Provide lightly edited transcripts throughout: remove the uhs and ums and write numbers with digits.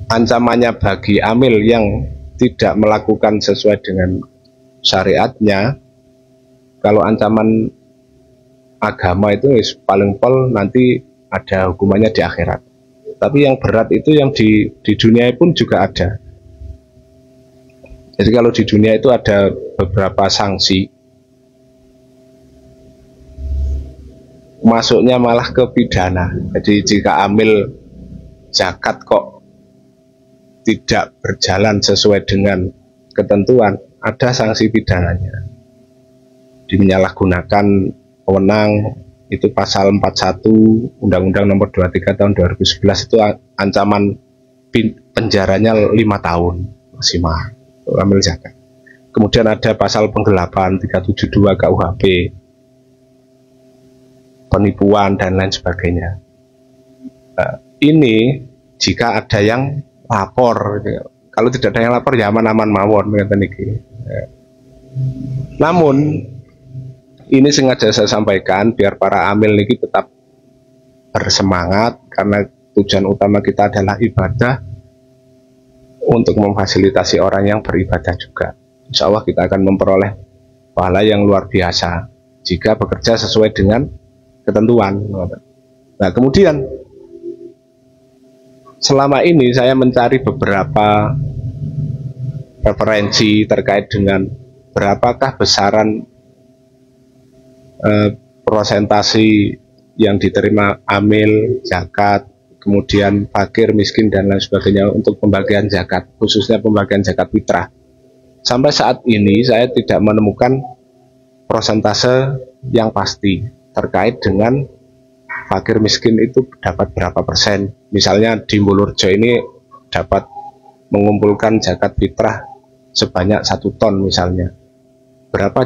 ancamannya bagi amil yang tidak melakukan sesuai dengan syariatnya, kalau ancaman agama itu paling pol nanti ada hukumannya di akhirat. Tapi yang berat itu yang di dunia pun juga ada. Jadi kalau di dunia itu ada beberapa sanksi, masuknya malah ke pidana. Jadi jika amil zakat kok tidak berjalan sesuai dengan ketentuan, ada sanksi pidananya. Menyalahgunakan wewenang, itu pasal 41 Undang-Undang Nomor 23 Tahun 2011 itu ancaman penjaranya 5 tahun maksimal amil zakat. Kemudian ada pasal penggelapan 372 KUHP, penipuan dan lain sebagainya. Ini jika ada yang lapor, kalau tidak ada yang lapor ya aman-aman mawon. Namun ini sengaja saya sampaikan biar para amil ini tetap bersemangat, karena tujuan utama kita adalah ibadah, untuk memfasilitasi orang yang beribadah juga. Insya Allah kita akan memperoleh pahala yang luar biasa jika bekerja sesuai dengan ketentuan. Nah kemudian selama ini saya mencari beberapa referensi terkait dengan berapakah besaran prosentasi yang diterima amil, zakat, kemudian fakir, miskin dan lain sebagainya untuk pembagian zakat, khususnya pembagian zakat fitrah. Sampai saat ini saya tidak menemukan prosentase yang pasti terkait dengan fakir miskin itu dapat berapa persen. Misalnya di Mulurjo ini dapat mengumpulkan zakat fitrah sebanyak 1 ton misalnya. Berapa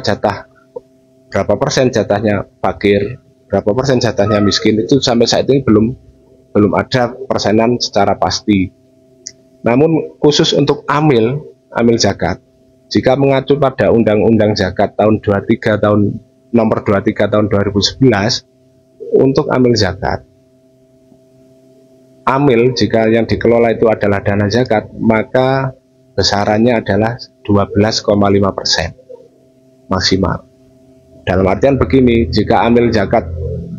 persen jatahnya fakir, berapa persen jatahnya miskin, itu sampai saat ini belum ada persenan secara pasti. Namun khusus untuk amil zakat, jika mengacu pada Undang-Undang Zakat tahun 23 nomor 23 tahun 2011, untuk amil zakat, amil jika yang dikelola itu adalah dana zakat, maka besarannya adalah 12,5% maksimal. Dalam artian begini, jika amil zakat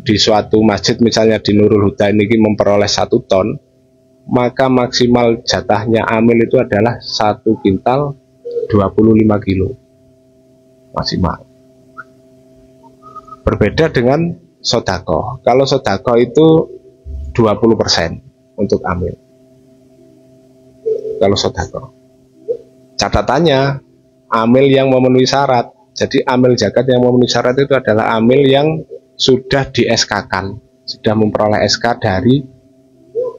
di suatu masjid misalnya di Nurul Huda ini memperoleh 1 ton, maka maksimal jatahnya amil itu adalah 1 kintal 25 kilo maksimal. Berbeda dengan sodako. Kalau sodako itu 20% untuk amil. Kalau sodako, catatannya amil yang memenuhi syarat. Jadi amil zakat yang memenuhi syarat itu adalah amil yang sudah di SK-kan, sudah memperoleh SK dari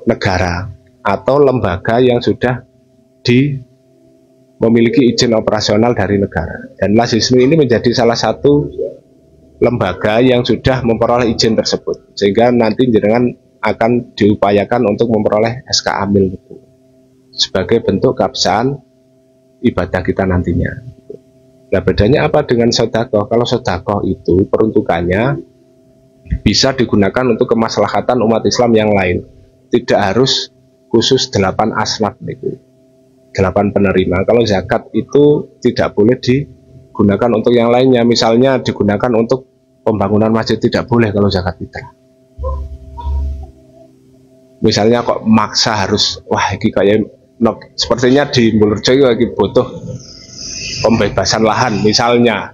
negara atau lembaga yang sudah memiliki izin operasional dari negara. Dan Lazismi ini menjadi salah satu lembaga yang sudah memperoleh izin tersebut, sehingga nanti jenengan akan diupayakan untuk memperoleh SK amil itu sebagai bentuk keabsahan ibadah kita nantinya. Nah bedanya apa dengan sedekah? Kalau sedekah itu peruntukannya bisa digunakan untuk kemaslahatan umat Islam yang lain, tidak harus khusus 8 asnaf itu, 8 penerima. Kalau zakat itu tidak boleh digunakan untuk yang lainnya, misalnya digunakan untuk pembangunan masjid, tidak boleh kalau zakat fitrah. Misalnya kok maksa harus, wah ini kayak sepertinya di Mulurjo lagi butuh pembebasan lahan misalnya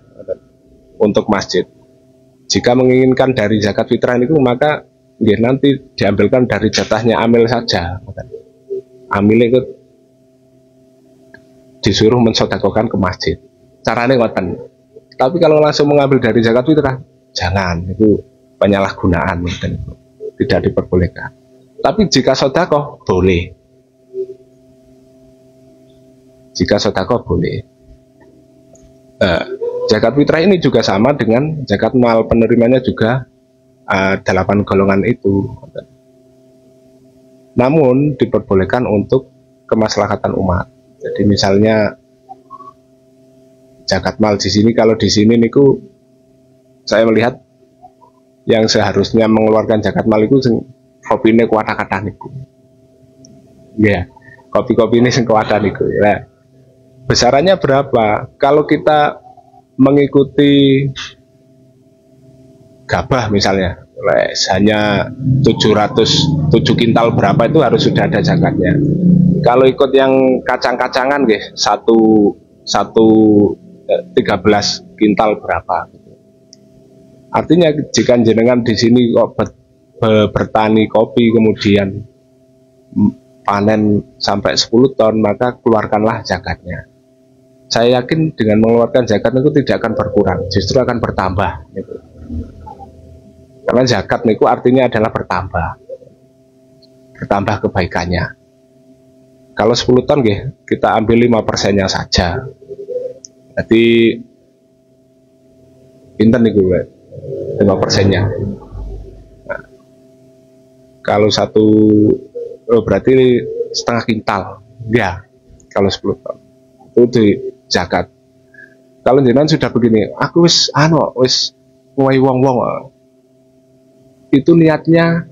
untuk masjid. Jika menginginkan dari zakat fitrah itu, maka ya nanti diambilkan dari jatahnya amil saja. Amil itu disuruh mensodakokan ke masjid. Caranya ngoten. Tapi kalau langsung mengambil dari zakat fitrah, jangan, itu penyalahgunaan, tidak diperbolehkan. Tapi jika sodakoh boleh. Jika sodakoh boleh. Zakat fitrah ini juga sama dengan zakat mal, penerimanya juga 8 golongan itu. Namun diperbolehkan untuk kemaslahatan umat. Jadi misalnya zakat mal di sini, kalau di sini niku saya melihat yang seharusnya mengeluarkan zakat mal itu opine kuat kata niku. Ya. kopi-kopi ini sing kuatan itu. Nah, besarannya berapa? Kalau kita mengikuti gabah misalnya, hanya 707 kintal berapa itu harus sudah ada zakatnya. Kalau ikut yang kacang-kacangan satu 13 kintal berapa. Artinya jika jenengan di sini kok bertani kopi kemudian panen sampai 10 ton, maka keluarkanlah zakatnya. Saya yakin dengan mengeluarkan zakat itu tidak akan berkurang, justru akan bertambah gitu. Karena zakat itu artinya adalah bertambah kebaikannya. Kalau 10 ton kita ambil 5%-nya saja. Jadi pinten niku 5%-nya. Nah, kalau berarti setengah kintal. Ya, kalau 10 ton. Itu di zakat. Kalau jenengan sudah begini, aku wis ngowahi wong-wong. Itu niatnya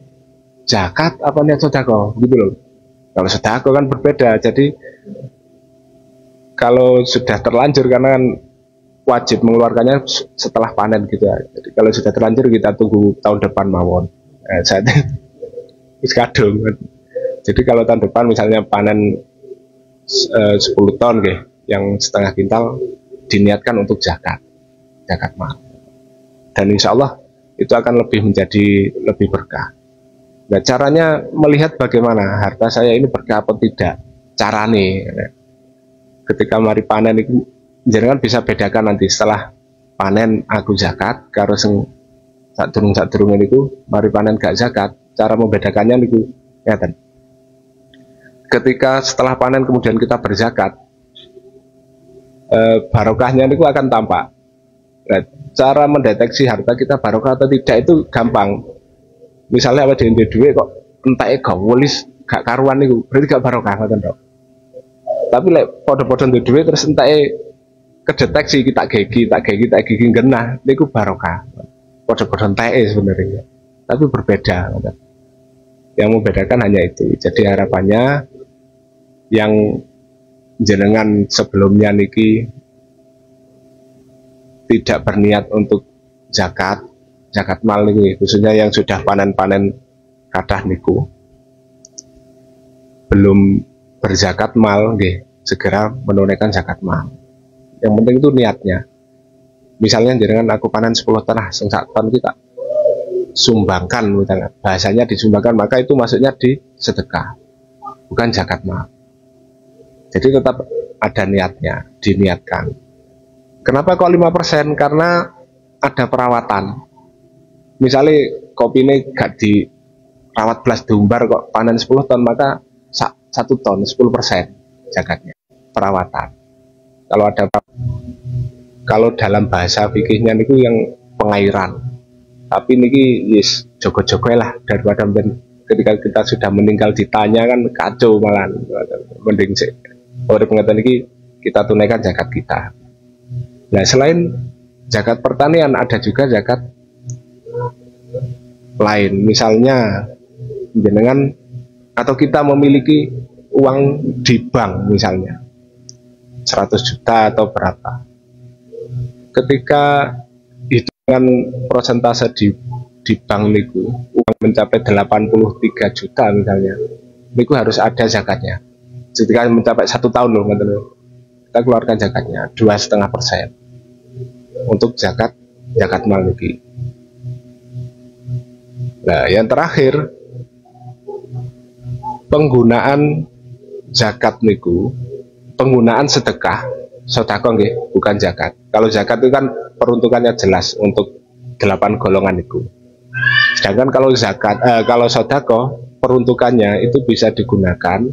zakat apa niat sedekah gitu loh. Kalau sedekah kan berbeda. Jadi kalau sudah terlanjur karena kan wajib mengeluarkannya setelah panen gitu ya. Jadi kalau sudah terlanjur kita tunggu tahun depan mawon. Saat itu kadung. Jadi kalau tahun depan misalnya panen 10 ton yang setengah kintal diniatkan untuk zakat mal. Dan insya Allah itu akan menjadi lebih berkah. Nah, caranya melihat bagaimana harta saya ini berkah atau tidak. Carane ketika mari panen itu jenengan bisa bedakan nanti setelah panen aku zakat karo sing sadurung niku mari panen gak zakat. Cara membedakannya niku ngeten. Ketika setelah panen kemudian kita berzakat, barokahnya niku akan tampak. Nah, cara mendeteksi harta kita barokah atau tidak itu gampang. Misalnya ada di duit kok entake gawulis gak karuan niku, berarti gak barokah ngoten tok. Tapi podo-podo di duit terus entake kedeteksi kita gigi genah niku barokah. Podo-podo entake sebenarnya. Tapi berbeda ngoten. Yang membedakan hanya itu. Jadi harapannya yang jenengan sebelumnya niki tidak berniat untuk zakat mal niku, khususnya yang sudah panen kadah niku belum berzakat mal segera menunaikan zakat mal. Yang penting itu niatnya. Misalnya jenengan aku panen 10 ton sing sak ton kita sumbangkan misalnya. Bahasanya disumbangkan, maka itu masuknya di sedekah. Bukan zakat mal. Jadi tetap ada niatnya, diniatkan. Kenapa kok 5%? Karena ada perawatan. Misalnya kopi ini gak dirawat belas diumbar kok panen 10 ton, maka 1 ton 10% zakatnya. Perawatan. Kalau dalam bahasa fikihnya niku yang pengairan. Tapi niki yes jogo-jogo lah daripada ketika kita sudah meninggal ditanya kan kacau malah. Mending sih. Oleh pengetahuan ini kita tunaikan zakat kita. Nah, selain zakat pertanian ada juga zakat lain. Misalnya jenengan atau kita memiliki uang di bank misalnya 100 juta atau berapa. Ketika hitungan persentase di bank niku uang mencapai 83 juta misalnya, niku harus ada zakatnya. Ketika mencapai 1 tahun loh, kita keluarkan zakatnya 2,5% untuk zakat mal niki. Nah, yang terakhir penggunaan zakat niku, penggunaan sedekah bukan zakat. Kalau zakat itu kan peruntukannya jelas untuk 8 golongan itu. Sedangkan kalau kalau sedekah peruntukannya itu bisa digunakan,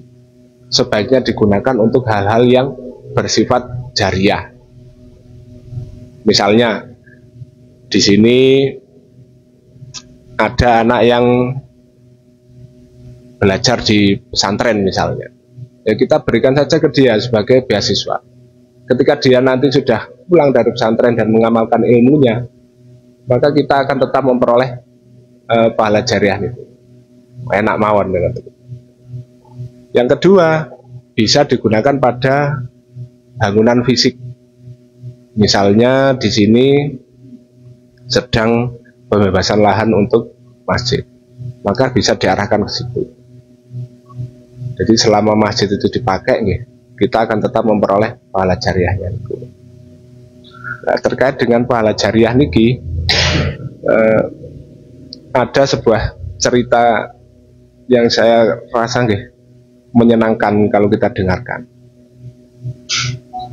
sebaiknya digunakan untuk hal-hal yang bersifat jariah. Misalnya di sini ada anak yang belajar di pesantren misalnya, ya kita berikan saja ke dia sebagai beasiswa. Ketika dia nanti sudah pulang dari pesantren dan mengamalkan ilmunya, maka kita akan tetap memperoleh pahala jariah itu. Enak mawon dengan itu. Yang kedua, bisa digunakan pada bangunan fisik. Misalnya di sini sedang pembebasan lahan untuk masjid, maka bisa diarahkan ke situ. Jadi selama masjid itu dipakai, kita akan tetap memperoleh pahala jariahnya. Nah, terkait dengan pahala jariah niki, ada sebuah cerita yang saya rasa menyenangkan kalau kita dengarkan.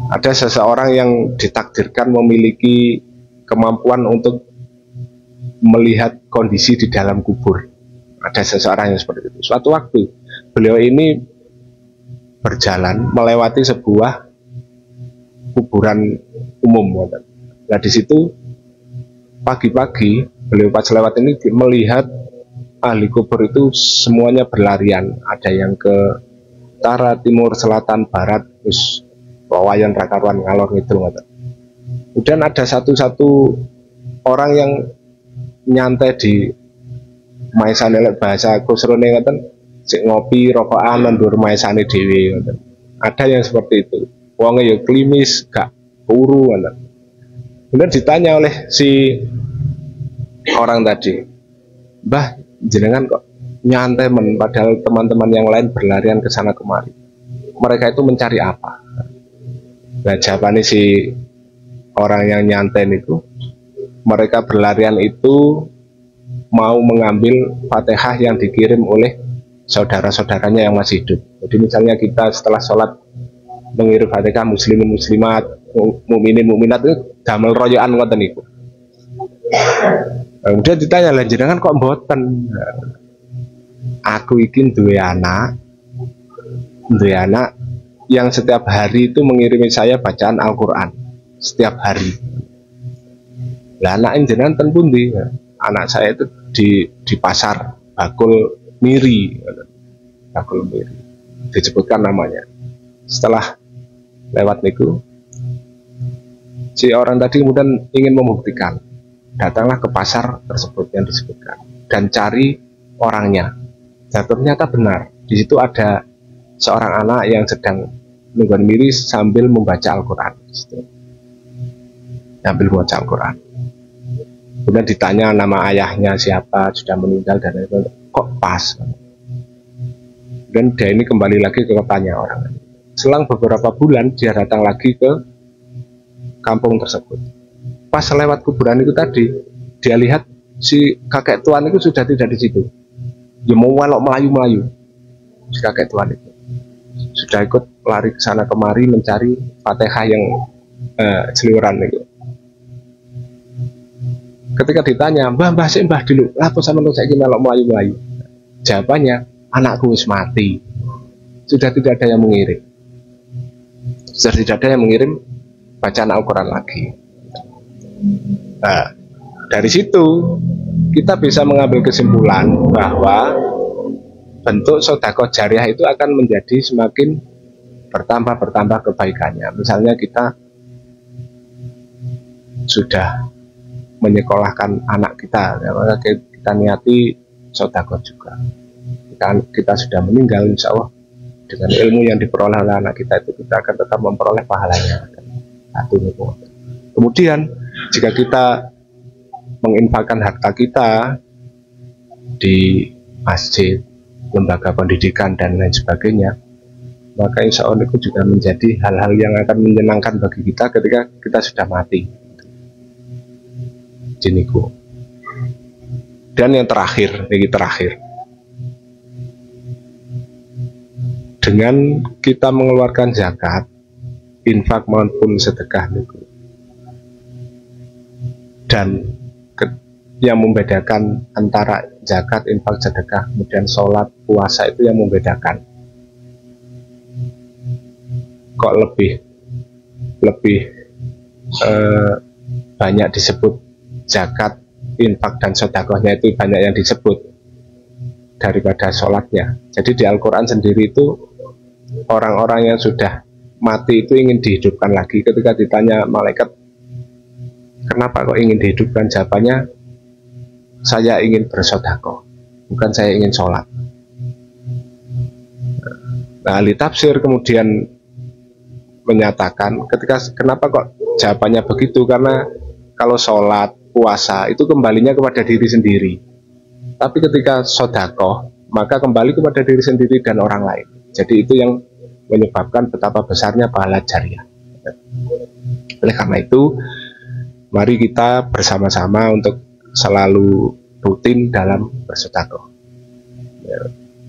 Ada seseorang yang ditakdirkan memiliki kemampuan untuk melihat kondisi di dalam kubur. Ada seseorang yang seperti itu. Suatu waktu beliau ini berjalan melewati sebuah kuburan umum. Nah di situ pagi-pagi beliau pas lewat ini melihat ahli kubur itu semuanya berlarian. Ada yang ke utara, timur, selatan, barat, terus wayan rakaruan ngalor ngidul. Kemudian ada satu orang yang nyantai di maisane, lek bahasa kusrone ngoten, sik ngopi rokokan ndur maisane dhewe ngoten. Ada yang seperti itu. Wonge ya klimis, gak turu ngoten. Kemudian ditanya oleh si orang tadi, "Mbah, jenengan kok nyantai men, padahal teman-teman yang lain berlarian ke sana kemari. Mereka itu mencari apa?" Nah, jawabannya si orang yang nyantai itu, mereka berlarian itu mau mengambil Fatihah yang dikirim oleh saudara-saudaranya yang masih hidup. Jadi misalnya kita setelah sholat mengirim Fatihah muslimin muslimat, mukminin mukminat itu damel royoan ngoten niku. Kemudian ditanya, "Lah jenengan kok mboten?" "Aku iki duwe anak yang setiap hari itu mengirimi saya bacaan Al-Qur'an setiap hari." "Lah anak jenengan ten pundi?" "Anak saya itu di pasar Bakul Miri." Bakul Miri disebutkan namanya. Setelah lewat niku, si orang tadi kemudian ingin membuktikan, datanglah ke pasar tersebut yang disebutkan dan cari orangnya. Dan ternyata benar, di situ ada seorang anak yang sedang nungguan miri sambil membaca Al-Quran. Sambil membaca Al-Quran. Kemudian ditanya nama ayahnya siapa, sudah meninggal dan itu kok pas. Dan dia ini kembali lagi ke kotanya orang. Selang beberapa bulan dia datang lagi ke kampung tersebut. Pas lewat kuburan itu tadi, dia lihat si kakek tuan itu sudah tidak di situ. Dia mau walok melayu-melayu. Si kakek tuan itu sudah ikut lari ke sana kemari mencari Fatihah yang seliweran itu. Ketika ditanya, "Mbah sih mbah dulu, apa sama lu saya melok melayu-melayu?" Jawabannya, "Anakku wis mati. Sudah tidak ada yang mengirim. Sudah tidak ada yang mengirim bacaan Al-Quran lagi." Nah, dari situ kita bisa mengambil kesimpulan bahwa bentuk sedekah jariah itu akan menjadi semakin bertambah kebaikannya. Misalnya kita sudah menyekolahkan anak kita, ya, maka kita niati sedekah juga. Kita sudah meninggal, insya Allah dengan ilmu yang diperoleh oleh anak kita itu kita akan tetap memperoleh pahalanya. Kemudian jika kita menginfakkan harta kita di masjid, lembaga pendidikan dan lain sebagainya, maka insya Allah itu juga menjadi hal-hal yang akan menyenangkan bagi kita ketika kita sudah mati. Jeniku. Dan yang terakhir, dengan kita mengeluarkan zakat, infak maupun sedekah niku, dan yang membedakan antara zakat, infak, sedekah, kemudian sholat, puasa itu yang membedakan. Kok lebih banyak disebut zakat, infak dan sedekahnya itu banyak yang disebut daripada sholatnya. Jadi di Al-Quran sendiri itu orang-orang yang sudah mati itu ingin dihidupkan lagi. Ketika ditanya malaikat, "Kenapa kok ingin dihidupkan?" Jawabannya, "Saya ingin bersedekah, bukan saya ingin sholat." Nah, ahli tafsir kemudian menyatakan ketika kenapa kok jawabannya begitu, karena kalau sholat, puasa itu kembalinya kepada diri sendiri. Tapi ketika sodakoh, maka kembali kepada diri sendiri dan orang lain. Jadi itu yang menyebabkan betapa besarnya pahala jariah. Oleh karena itu, mari kita bersama-sama untuk selalu rutin dalam bersedekah.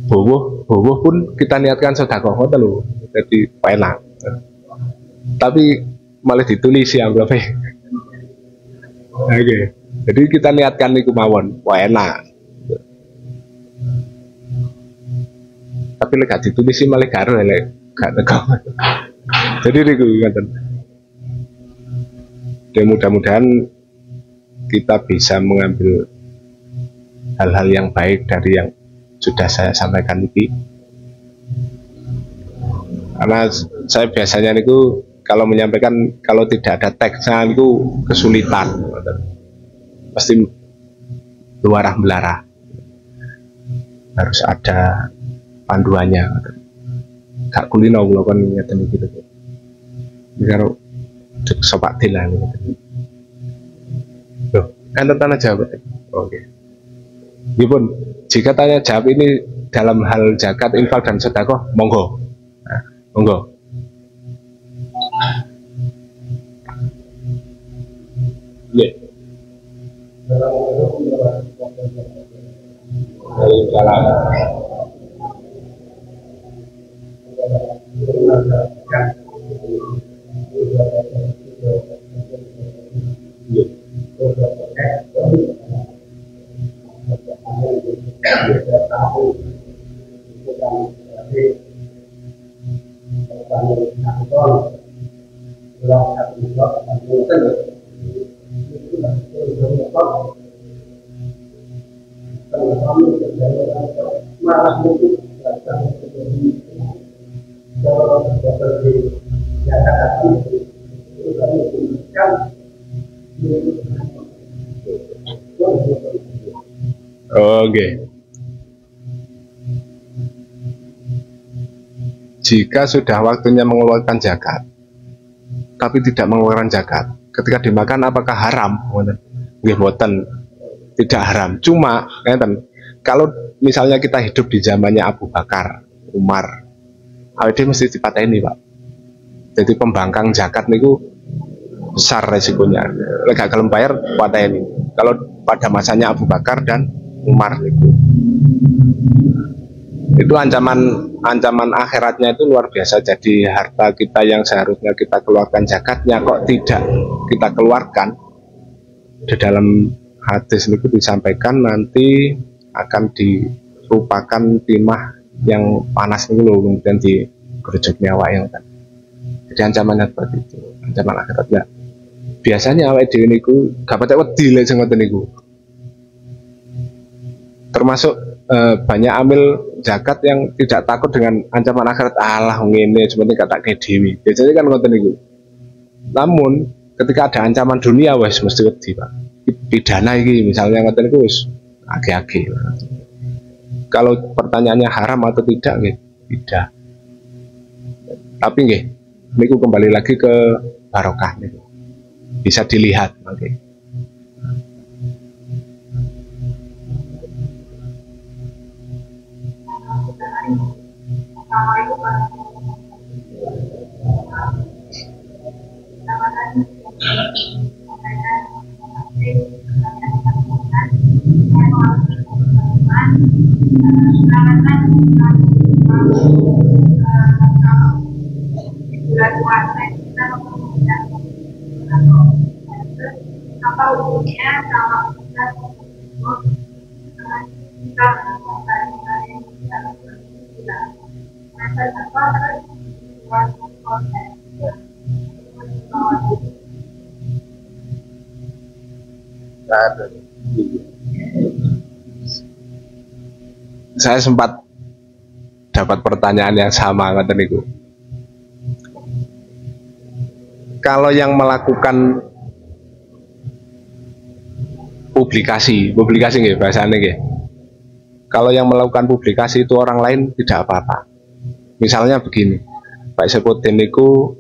Bowoh pun kita niatkan sedekah ngoten lho. Jadi enak. Tapi malah ditulis ya amplopnya. Oke. Jadi kita niatkan niku mawon, enak. Tapi lek gak ditulis sih malah gak lek gak teko. Jadi niku ngoten. Dan mudah-mudahan kita bisa mengambil hal-hal yang baik dari yang sudah saya sampaikan ini. Karena saya biasanya niku kalau menyampaikan kalau tidak ada teksnya niku kesulitan. Pasti luarah belarah. Harus ada panduannya. Gak kulino kula kon ngeten iki lho. Karo sopak dilan ngeten. Loh, kan tanya jawab. Oke. Gipun, jika tanya jawab ini dalam hal zakat, infak dan sedekah, monggo. Nah, monggo. Iya. Oke. Jika sudah waktunya mengeluarkan zakat, tapi tidak mengeluarkan zakat, ketika dimakan apakah haram? Nggih mboten, tidak haram. Cuma ngeten, kalau misalnya kita hidup di zamannya Abu Bakar, Umar, awake mesti dipateni, Pak. Jadi pembangkang zakat niku besar resikonya. Lek gak gelem bayar pateni. Kalau pada masanya Abu Bakar dan Umar itu ancaman akhiratnya itu luar biasa. Jadi harta kita yang seharusnya kita keluarkan zakatnya kok tidak kita keluarkan. Di dalam hadis itu disampaikan nanti akan dirupakan timah yang panas itu loh, kemudian digerujuk nyawa yang kan. Jadi ancamannya seperti itu, ancaman akhiratnya. Biasanya awake dhewe niku gak patek wedi lek sing ngoten niku. Termasuk banyak amil zakat yang tidak takut dengan ancaman akhirat. Allah ngene sebenarnya gak tak ke dewi. Biasanya kan ngoten niku. Namun ketika ada ancaman dunia wes mesti wedi, Pak. Pidana iki misalnya ngoten niku wis age-age. Kalau pertanyaannya haram atau tidak nggih, tidak. Tapi nggih niku kembali lagi ke barokah niku. Bisa dilihat nggih. Apa hukumnya kalau kita saya sempat dapat pertanyaan yang sama ngoten niku. Kalau yang melakukan publikasi nggih bahasane nggih. Kalau yang melakukan publikasi itu orang lain tidak apa-apa. Misalnya begini, Pak Saipudin itu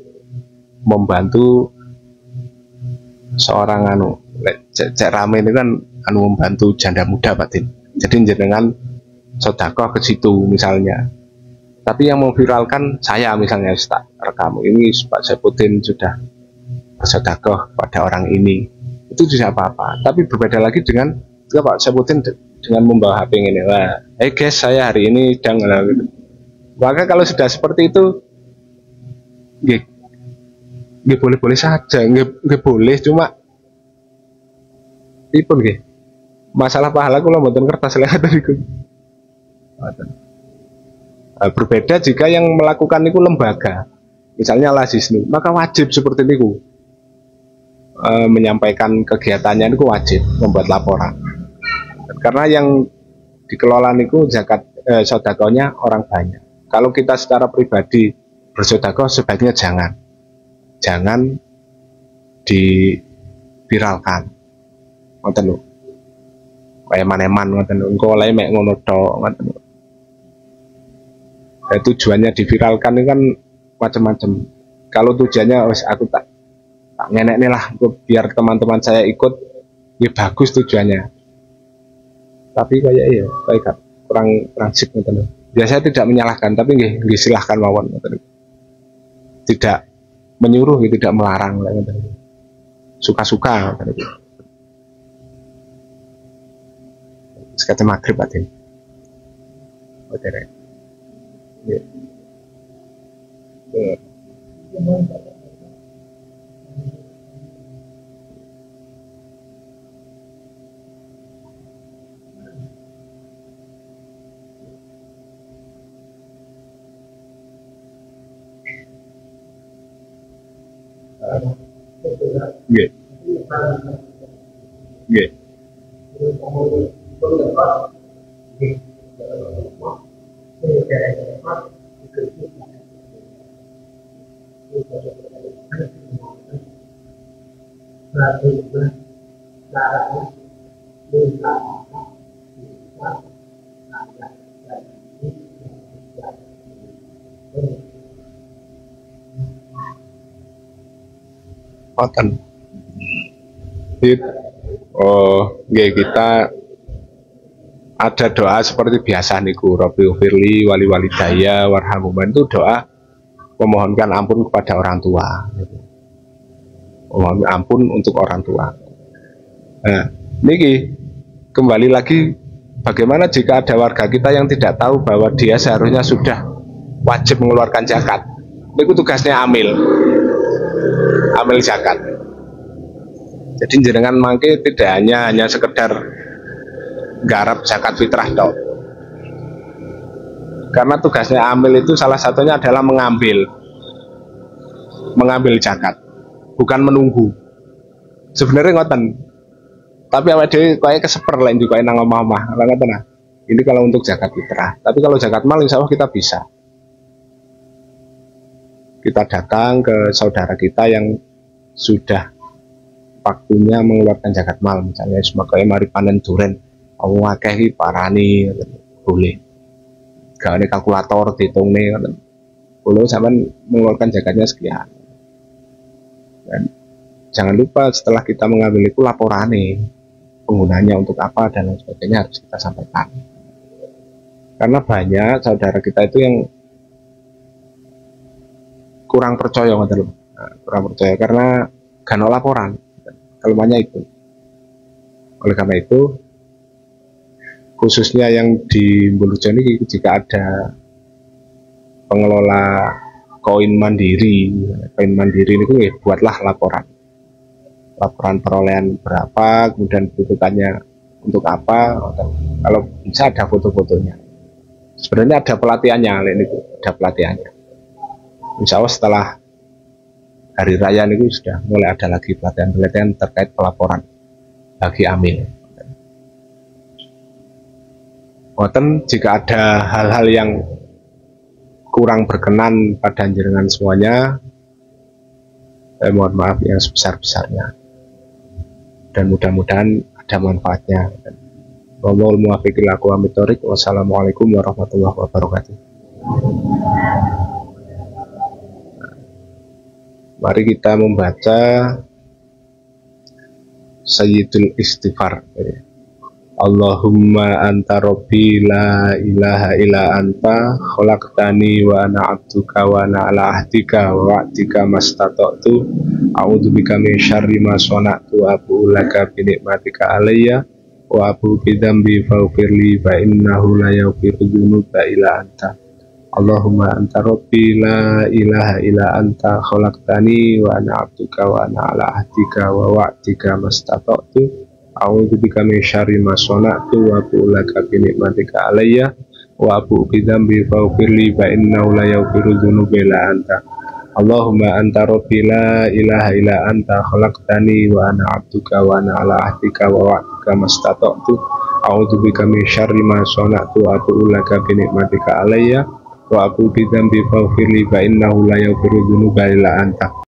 membantu seorang cek rame ini kan membantu janda muda Pak Din. Jadi jenengan sedekah ke situ misalnya. Tapi yang memviralkan saya misalnya tak rekam ini Pak Saipudin sudah bersedekah pada orang ini. Itu tidak apa-apa. Tapi berbeda lagi dengan Pak Saipudin dengan membawa HP ini. Wah, guys, saya hari ini sedang gitu. Maka kalau sudah seperti itu, nggak boleh-boleh saja, nggak boleh, cuma itu nggak. Masalah pahala kalau mboten kertas lewat itu. Berbeda jika yang melakukan itu lembaga, misalnya Lazisnu, maka wajib seperti itu. Menyampaikan kegiatannya itu wajib membuat laporan. Karena yang dikelola itu zakat sedekahnya orang banyak. Kalau kita secara pribadi bersedekah sebaiknya jangan diviralkan. Ngoten lho. Kayak maneman ngoten lho. Engko oleh mek ngono tok ngoten lho. Tujuannya diviralkan itu kan macam-macam. Kalau tujuannya aku tak ngenek nih lah biar teman-teman saya ikut, ya bagus tujuannya. Tapi kayak kurang sip ngoten lho. Biasanya tidak menyalahkan, tapi nggih silahkan mawon. Tidak menyuruh, tidak melarang. Suka-suka. Sekate maghrib Pak Din. Oke. Ya. Nggih. Nggih. Oten. Kita ada doa seperti biasa niku, Rabbil firli wali walidayya warhamhuma, itu doa memohonkan ampun kepada orang tua. Memohon ampun untuk orang tua. Nah, niki kembali lagi, bagaimana jika ada warga kita yang tidak tahu bahwa dia seharusnya sudah wajib mengeluarkan zakat. Niku tugasnya amil zakat. Jadi jenengan mangke tidak hanya sekedar garap zakat fitrah tok. Karena tugasnya amil itu salah satunya adalah mengambil zakat, bukan menunggu. Sebenarnya ngoten. Tapi awake dhewe kaya keseper lain juga nang omah-omah. Lah ngoten nah. Ini kalau untuk zakat fitrah. Tapi kalau zakat mal insya Allah kita bisa. Kita datang ke saudara kita yang sudah waktunya mengeluarkan zakat mal, misalnya sebagai mari panen duren, kamu ngakehi parani, boleh. Gak ada kalkulator dihitung nih, boleh sampai mengeluarkan zakatnya sekian. Dan jangan lupa setelah kita mengambil itu laporan nih, penggunanya untuk apa dan lain sebagainya harus kita sampaikan. Karena banyak saudara kita itu yang kurang percaya, kurang percaya karena gak ada laporan. Kelemahannya itu. Oleh karena itu, khususnya yang di Bulujo ini, jika ada pengelola koin mandiri itu ya buatlah laporan perolehan berapa, kemudian kebutuhannya untuk apa. Kalau bisa ada foto-fotonya. Sebenarnya ada pelatihannya, ada pelatihannya. Insya Allah setelah hari raya itu sudah mulai ada lagi pelatihan terkait pelaporan bagi amil. Wonten jika ada hal-hal yang kurang berkenan pada jenengan semuanya, mohon maaf yang sebesar-besarnya. Dan mudah-mudahan ada manfaatnya. Wallahul muwaffiq ila aqwamit thoriq. Wassalamualaikum warahmatullahi wabarakatuh. Mari kita membaca Sayyidul Istighfar. Allahumma anta rabbi la ilaha illa anta khalaqtani wa ana 'abduka wa ana 'ala ahdika wa wa'dika mastata'tu a'udzubika min syarri ma shana'tu wa abu'u laka bi ni'matika alayya wa abu'u bi dzambi faghfirli fa innahu la yaghfiru dzunuba illa anta. Allahumma anta rabbi la ilaha illa anta khalaqtani wa ana 'abduka wa ana 'ala ahdika wa wa'dika mastata'tu a'udzubika min syarri ma shana'tu wa abu'u laka bi ni'matika alayya wa abu'u bi dzambi faghfirli fa innahu la yaghfiru dzunuba illa anta. Allahumma anta rabbi la ilaha illa anta khalaqtani wa ana 'abduka wa ana 'ala ahdika wa wa'dika mastata'tu a'udzubika min syarri ma shana'tu wa abu'u laka bi ni'matika alayya wa abu'u bi dzambi faghfirli fa innahu la yaghfiru dzunuba illa anta.